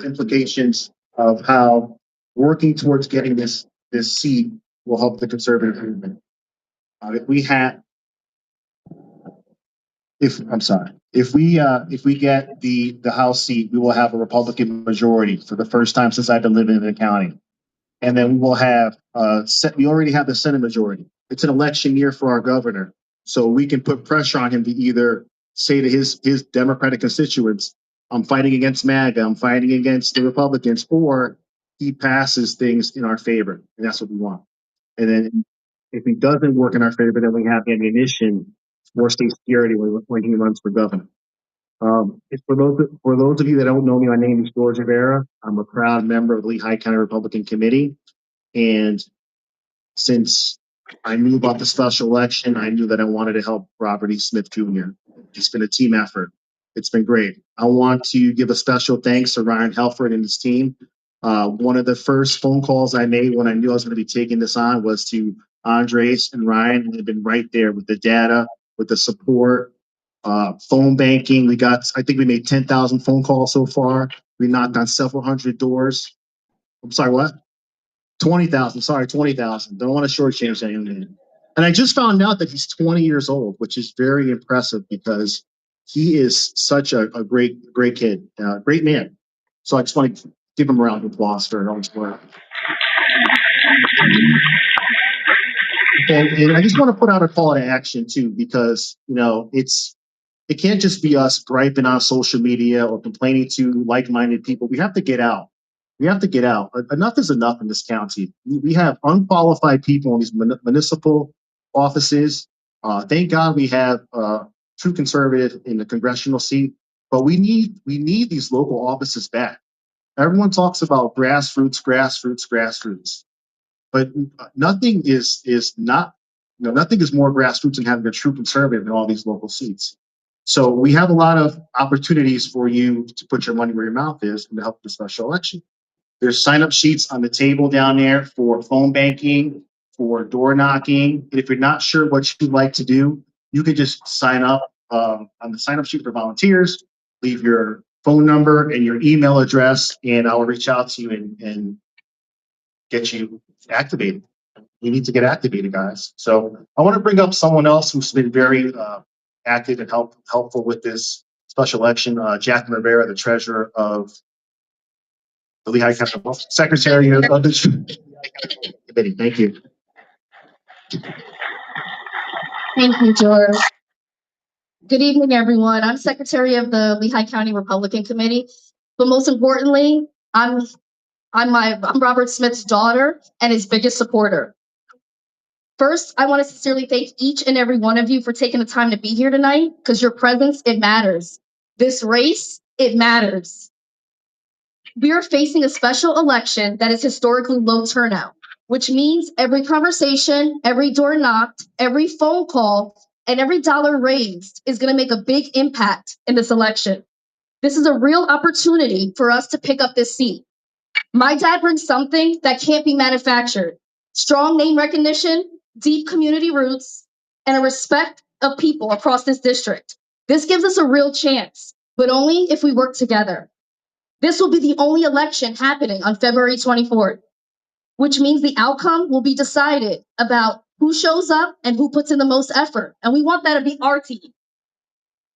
implications of how working towards getting this seat will help the conservative movement. If we get the House seat, we will have a Republican majority for the first time since I've been living in the county. And then we will have we already have the Senate majority. It's an election year for our governor, so we can put pressure on him to either say to his Democratic constituents, "I'm fighting against MAGA, I'm fighting against the Republicans," or he passes things in our favor, and that's what we want. And then if he doesn't work in our favor, then we have ammunition for state security when he runs for governor. For those of you that don't know me, my name is George Rivera. I'm a proud member of the Lehigh County Republican Committee. And since I knew about the special election, I knew that I wanted to help Robert E. Smith Jr. It's been a team effort. It's been great. I want to give a special thanks to Ryan Helford and his team. One of the first phone calls I made when I knew I was going to be taking this on was to Andres and Ryan, and they've been right there with the data, with the support, phone banking. I think we made 10,000 phone calls so far. We knocked on several hundred doors. I'm sorry, what? 20,000. Sorry, 20,000. Don't want to shortchange anything. And I just found out that he's 20 years old, which is very impressive because he is such a great kid, great man. So I just want to give him a round of applause for all his work. And I just want to put out a call to action too, because it can't just be us griping on social media or complaining to like-minded people. We have to get out. We have to get out. Enough is enough in this county. We have unqualified people in these municipal offices. Thank God we have true conservative in the congressional seat, but we need these local offices back. Everyone talks about grassroots, but nothing is more grassroots than having a true conservative in all these local seats. So we have a lot of opportunities for you to put your money where your mouth is and to help the special election. There's sign-up sheets on the table down there for phone banking, for door knocking. And if you're not sure what you'd like to do, you could just sign up on the sign-up sheet for volunteers, leave your phone number and your email address, and I'll reach out to you and get you activated. You need to get activated, guys. So I want to bring up someone else who's been very active and helpful with this special election, Jacqueline Rivera, the treasurer of the Lehigh County, secretary of the committee. Thank you. Thank you, George. Good evening, everyone. I'm secretary of the Lehigh County Republican Committee, but most importantly, I'm Robert Smith's daughter and his biggest supporter. First, I want to sincerely thank each and every one of you for taking the time to be here tonight, because your presence, it matters. This race, it matters. We are facing a special election that is historically low turnout, which means every conversation, every door knocked, every phone call, and every dollar raised is going to make a big impact in this election. This is a real opportunity for us to pick up this seat. My dad brings something that can't be manufactured: strong name recognition, deep community roots, and a respect of people across this district. This gives us a real chance, but only if we work together. This will be the only election happening on February 24th, which means the outcome will be decided about who shows up and who puts in the most effort. And we want that to be our team.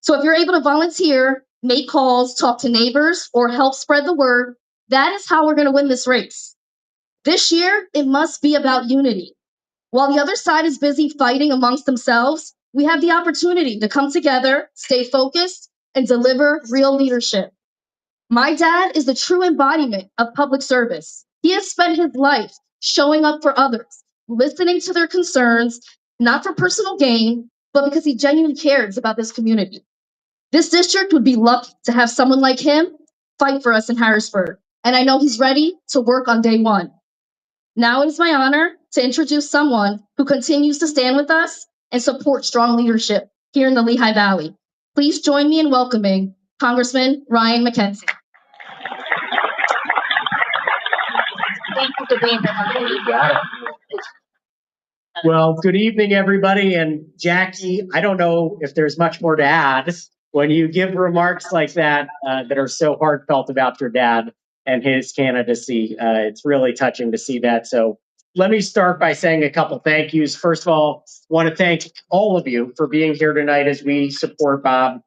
So if you're able to volunteer, make calls, talk to neighbors, or help spread the word, that is how we're going to win this race. This year, it must be about unity. While the other side is busy fighting amongst themselves, we have the opportunity to come together, stay focused, and deliver real leadership. My dad is the true embodiment of public service. He has spent his life showing up for others, listening to their concerns, not for personal gain, but because he genuinely cares about this community. This district would be lucky to have someone like him fight for us in Harrisburg, and I know he's ready to work on day one. Now it is my honor to introduce someone who continues to stand with us and support strong leadership here in the Lehigh Valley. Please join me in welcoming Congressman Ryan McKenzie. Well, good evening, everybody. And Jackie, I don't know if there's much more to add when you give remarks like that that are so heartfelt about your dad. and his candidacy. It's really touching to see that. So let me start by saying a couple thank yous. First of all, want to thank all of you for being here tonight as we support Bob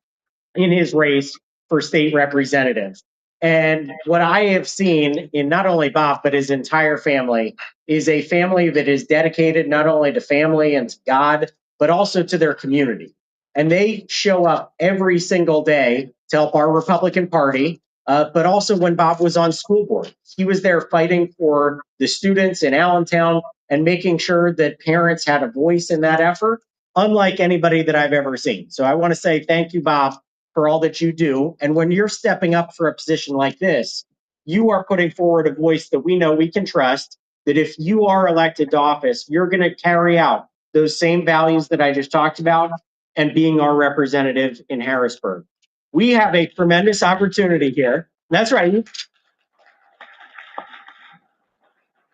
in his race for state representative. And what I have seen in not only Bob, but his entire family is a family that is dedicated not only to family and to God, but also to their community. And they show up every single day to help our Republican Party. But also when Bob was on school board, he was there fighting for the students in Allentown and making sure that parents had a voice in that effort, unlike anybody that I've ever seen. So I want to say thank you, Bob, for all that you do. And when you're stepping up for a position like this, you are putting forward a voice that we know we can trust, that if you are elected to office, you're going to carry out those same values that I just talked about and being our representative in Harrisburg. We have a tremendous opportunity here. That's right.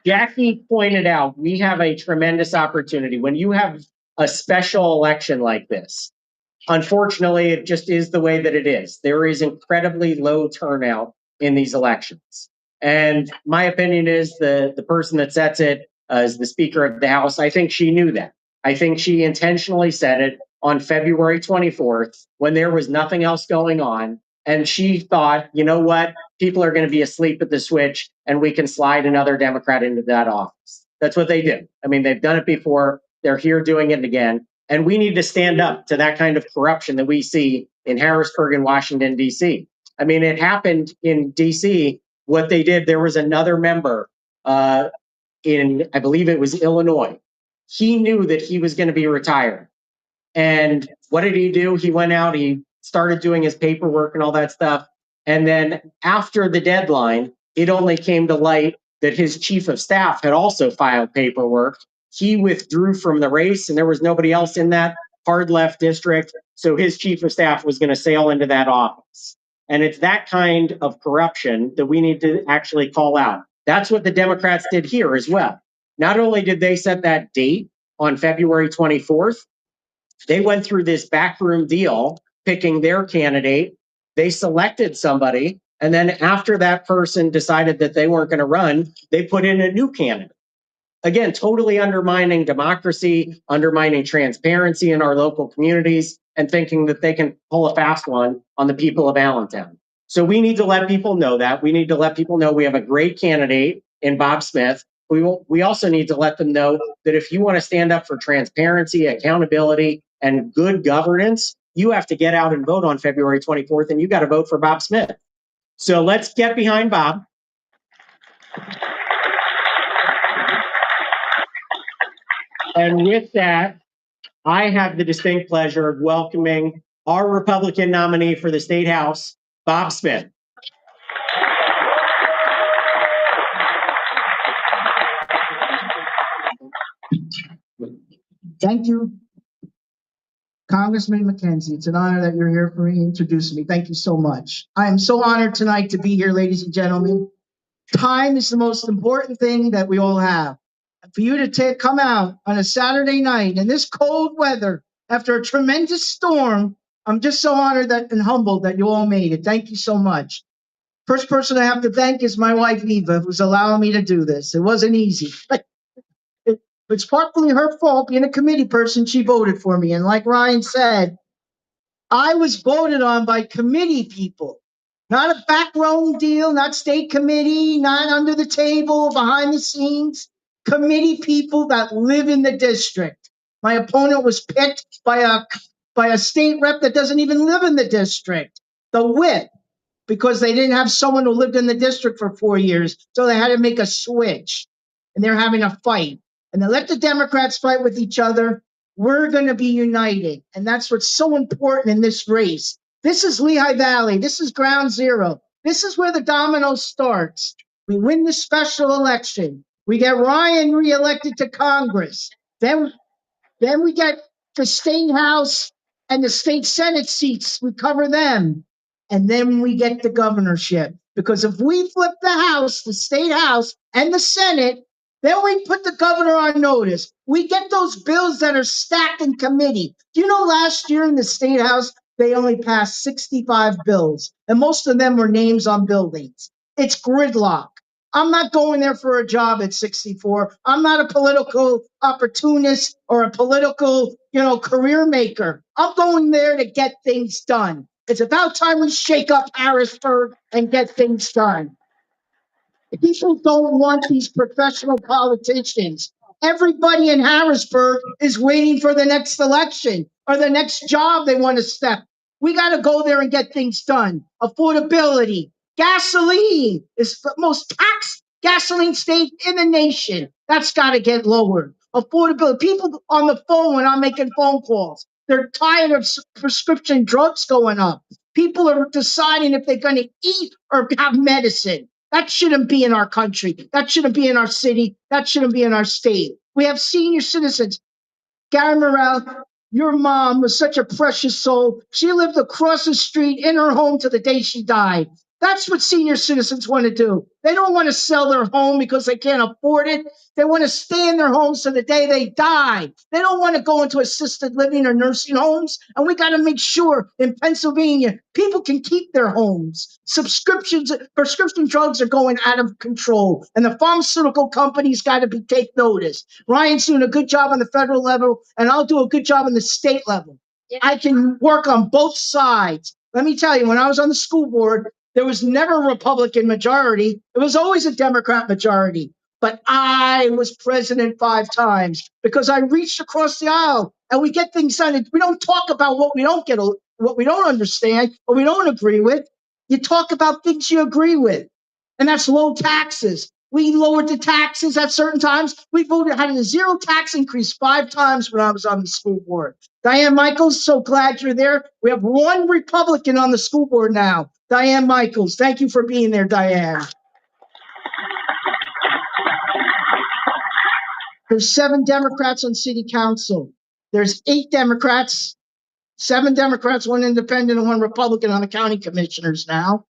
Jackie pointed out, we have a tremendous opportunity. When you have a special election like this, unfortunately, it just is the way that it is. There is incredibly low turnout in these elections. And my opinion is the person that sets it as the Speaker of the House, I think she knew that. I think she intentionally said it on February 24th when there was nothing else going on. And she thought, you know what? People are going to be asleep at the switch and we can slide another Democrat into that office. That's what they do. I mean, they've done it before. They're here doing it again. And we need to stand up to that kind of corruption that we see in Harrisburg and Washington, D.C. I mean, it happened in D.C. What they did, there was another member in, I believe it was Illinois. He knew that he was going to be retired. And what did he do? He went out, he started doing his paperwork and all that stuff. And then after the deadline, it only came to light that his chief of staff had also filed paperwork. He withdrew from the race and there was nobody else in that hard left district. So his chief of staff was going to sail into that office. And it's that kind of corruption that we need to actually call out. That's what the Democrats did here as well. Not only did they set that date on February 24th, they went through this backroom deal picking their candidate. They selected somebody. And then after that person decided that they weren't going to run, they put in a new candidate. Again, totally undermining democracy, undermining transparency in our local communities, and thinking that they can pull a fast one on the people of Allentown. So we need to let people know that. We need to let people know we have a great candidate in Bob Smith. We also need to let them know that if you want to stand up for transparency, accountability, and good governance, you have to get out and vote on February 24th, and you got to vote for Bob Smith. So let's get behind Bob. And with that, I have the distinct pleasure of welcoming our Republican nominee for the State House, Bob Smith. Thank you, Congressman McKenzie. It's an honor that you're here for me, introducing me. Thank you so much. I am so honored tonight to be here, ladies and gentlemen. Time is the most important thing that we all have. For you to come out on a Saturday night in this cold weather after a tremendous storm, I'm just so honored that and humbled that you all made it. Thank you so much. First person I have to thank is my wife, Eva, who's allowing me to do this. It wasn't easy. It's partly her fault. Being a committee person, she voted for me. And like Ryan said, I was voted on by committee people. Not a backroom deal, not state committee, not under the table, behind the scenes. Committee people that live in the district. My opponent was picked by a state rep that doesn't even live in the district. The whip, because they didn't have someone who lived in the district for 4 years, so they had to make a switch. And they're having a fight. And then let the Democrats fight with each other. We're going to be united. And that's what's so important in this race. This is Lehigh Valley. This is ground zero. This is where the domino starts. We win the special election. We get Ryan reelected to Congress. Then we get the state house and the state Senate seats. We cover them. And then we get the governorship. Because if we flip the House, the state house, and the Senate, then we put the governor on notice. We get those bills that are stacked in committee. Do you know last year in the state house, they only passed 65 bills, and most of them were names on buildings. It's gridlock. I'm not going there for a job at 64. I'm not a political opportunist or a political, career maker. I'm going there to get things done. It's about time we shake up Harrisburg and get things done. People don't want these professional politicians. Everybody in Harrisburg is waiting for the next election or the next job they want to step. We got to go there and get things done. Affordability. Gasoline is the most taxed gasoline state in the nation. That's got to get lowered. Affordability. People on the phone when I'm making phone calls, they're tired of prescription drugs going up. People are deciding if they're going to eat or have medicine. That shouldn't be in our country. That shouldn't be in our city. That shouldn't be in our state. We have senior citizens. Gary Morrell, your mom was such a precious soul. She lived across the street in her home to the day she died. That's what senior citizens want to do. They don't want to sell their home because they can't afford it. They want to stay in their homes to the day they die. They don't want to go into assisted living or nursing homes. And we got to make sure in Pennsylvania, people can keep their homes. Prescription drugs are going out of control. And the pharmaceutical companies got to take notice. Ryan's doing a good job on the federal level, and I'll do a good job on the state level. I can work on both sides. Let me tell you, when I was on the school board, there was never a Republican majority. It was always a Democrat majority. But I was president 5 times because I reached across the aisle and we get things done. We don't talk about what we don't get, what we don't understand, what we don't agree with. You talk about things you agree with. And that's low taxes. We lowered the taxes at certain times. We had a 0 tax increase 5 times when I was on the school board. Diane Michaels, so glad you're there. We have 1 Republican on the school board now. Diane Michaels, thank you for being there, Diane. There's 7 Democrats on city council. There's 8 Democrats, 7 Democrats, 1 independent, and 1 Republican on the county commissioners now.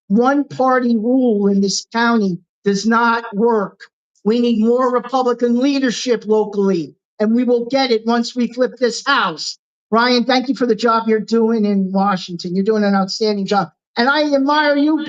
One party rule in this county does not work. We need more Republican leadership locally, and we will get it once we flip this house. Ryan, thank you for the job you're doing in Washington. You're doing an outstanding job. And I admire you.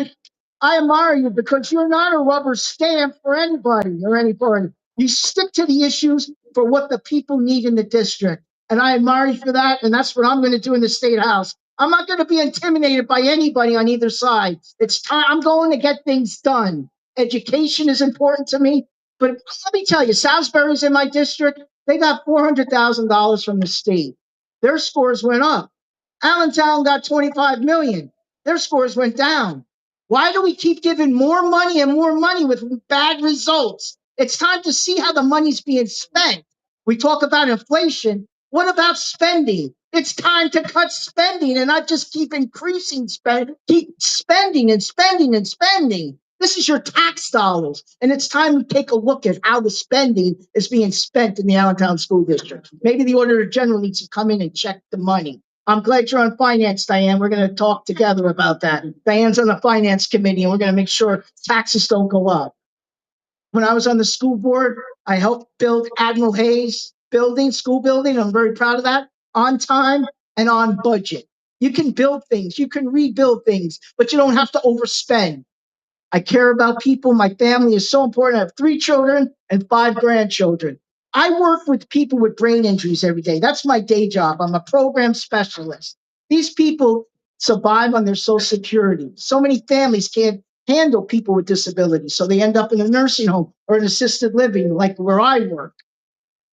I admire you because you're not a rubber stamp for anybody or any party. You stick to the issues for what the people need in the district. And I admire you for that. And that's what I'm going to do in the state house. I'm not going to be intimidated by anybody on either side. It's time. I'm going to get things done. Education is important to me. But let me tell you, Salisbury's in my district. They got $400,000 from the state. Their scores went up. Allentown got $25 million. Their scores went down. Why do we keep giving more money and more money with bad results? It's time to see how the money's being spent. We talk about inflation. What about spending? It's time to cut spending and not just keep increasing spend. Keep spending and spending and spending. This is your tax dollars. And it's time to take a look at how the spending is being spent in the Allentown School District. Maybe the Auditor General needs to come in and check the money. I'm glad you're on finance, Diane. We're going to talk together about that. Diane's on the finance committee, and we're going to make sure taxes don't go up. When I was on the school board, I helped build Admiral Hayes school building. I'm very proud of that. On time and on budget. You can build things, you can rebuild things, but you don't have to overspend. I care about people. My family is so important. I have 3 children and 5 grandchildren. I work with people with brain injuries every day. That's my day job. I'm a program specialist. These people survive on their Social Security. So many families can't handle people with disabilities, so they end up in a nursing home or an assisted living, like where I work.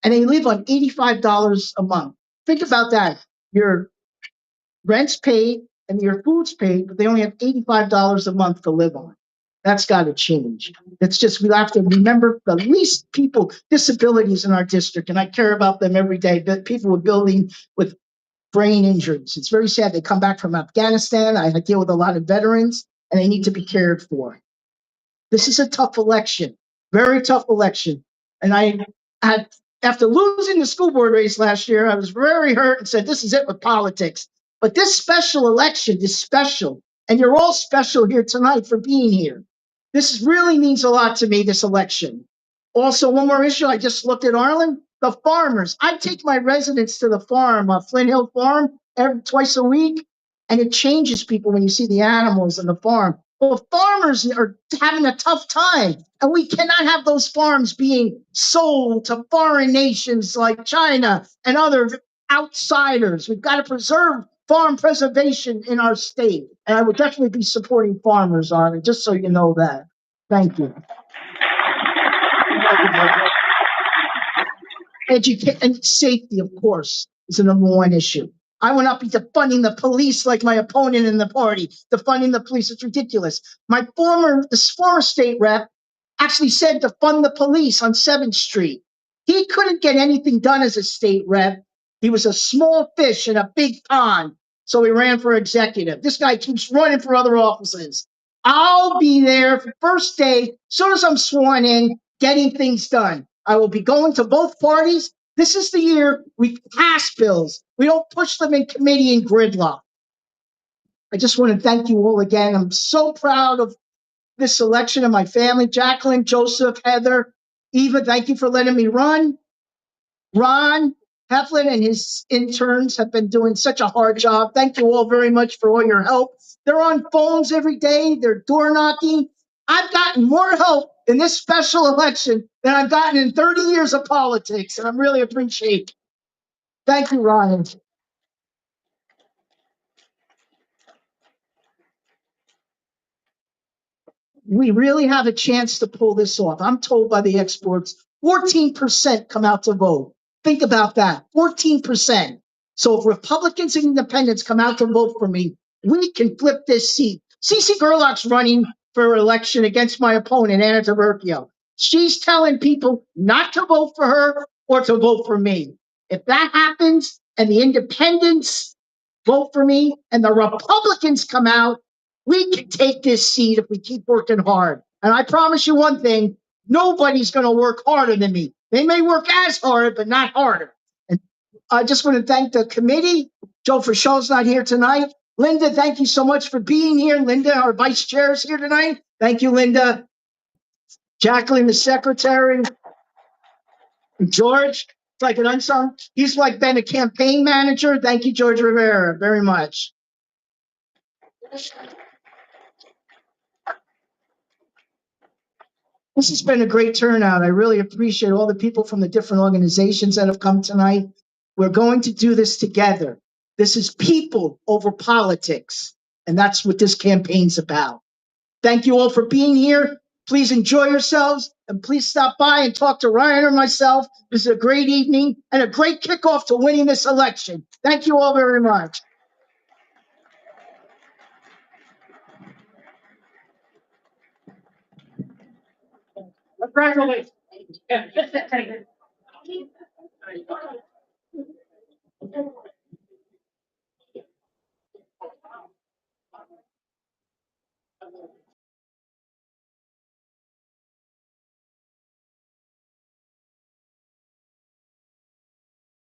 And they live on $85 a month. Think about that. Your rent's paid and your food's paid, but they only have $85 a month to live on. That's got to change. It's just, we have to remember the least people, disabilities in our district, and I care about them every day, but people with brain injuries. It's very sad. They come back from Afghanistan. I deal with a lot of veterans, and they need to be cared for. This is a tough election, very tough election. And I had, after losing the school board race last year, I was very hurt and said, this is it with politics. But this special election is special, and you're all special here tonight for being here. This really means a lot to me, this election. Also, one more issue. I just looked at Arlen, the farmers. I take my residents to the farm, Flint Hill Farm, twice a week, and it changes people when you see the animals in the farm. Well, farmers are having a tough time, and we cannot have those farms being sold to foreign nations like China and other outsiders. We've got to preserve farm preservation in our state, and I would definitely be supporting farmers on it, just so you know that. Thank you. Education and safety, of course, is the number one issue. I will not be defunding the police like my opponent in the party. Defunding the police is ridiculous. This former state rep actually said to fund the police on 7th Street. He couldn't get anything done as a state rep. He was a small fish in a big pond. So he ran for executive. This guy keeps running for other offices. I'll be there for first day, soon as I'm sworn in, getting things done. I will be going to both parties. This is the year we pass bills. We don't push them in committee and gridlock. I just want to thank you all again. I'm so proud of this election and my family. Jacqueline, Joseph, Heather, Eva, thank you for letting me run. Ron Heflin and his interns have been doing such a hard job. Thank you all very much for all your help. They're on phones every day. They're door knocking. I've gotten more help in this special election than I've gotten in 30 years of politics, and I'm really appreciate it. Thank you, Ryan. We really have a chance to pull this off. I'm told by the experts, 14% come out to vote. Think about that, 14%. So if Republicans and independents come out to vote for me, we can flip this seat. Cece Gerlach's running for election against my opponent, Anna Taberkio. She's telling people not to vote for her or to vote for me. If that happens and the independents vote for me and the Republicans come out, we can take this seat if we keep working hard. And I promise you one thing, nobody's going to work harder than me. They may work as hard, but not harder. And I just want to thank the committee. Joe Frashow's not here tonight. Linda, thank you so much for being here. Linda, our vice chair, is here tonight. Thank you, Linda. Jacqueline, the secretary. George, it's like an unsung. He's like been a campaign manager. Thank you, George Rivera, very much. This has been a great turnout. I really appreciate all the people from the different organizations that have come tonight. We're going to do this together. This is people over politics, and that's what this campaign's about. Thank you all for being here. Please enjoy yourselves, and please stop by and talk to Ryan or myself. This is a great evening and a great kickoff to winning this election. Thank you all very much. Congratulations.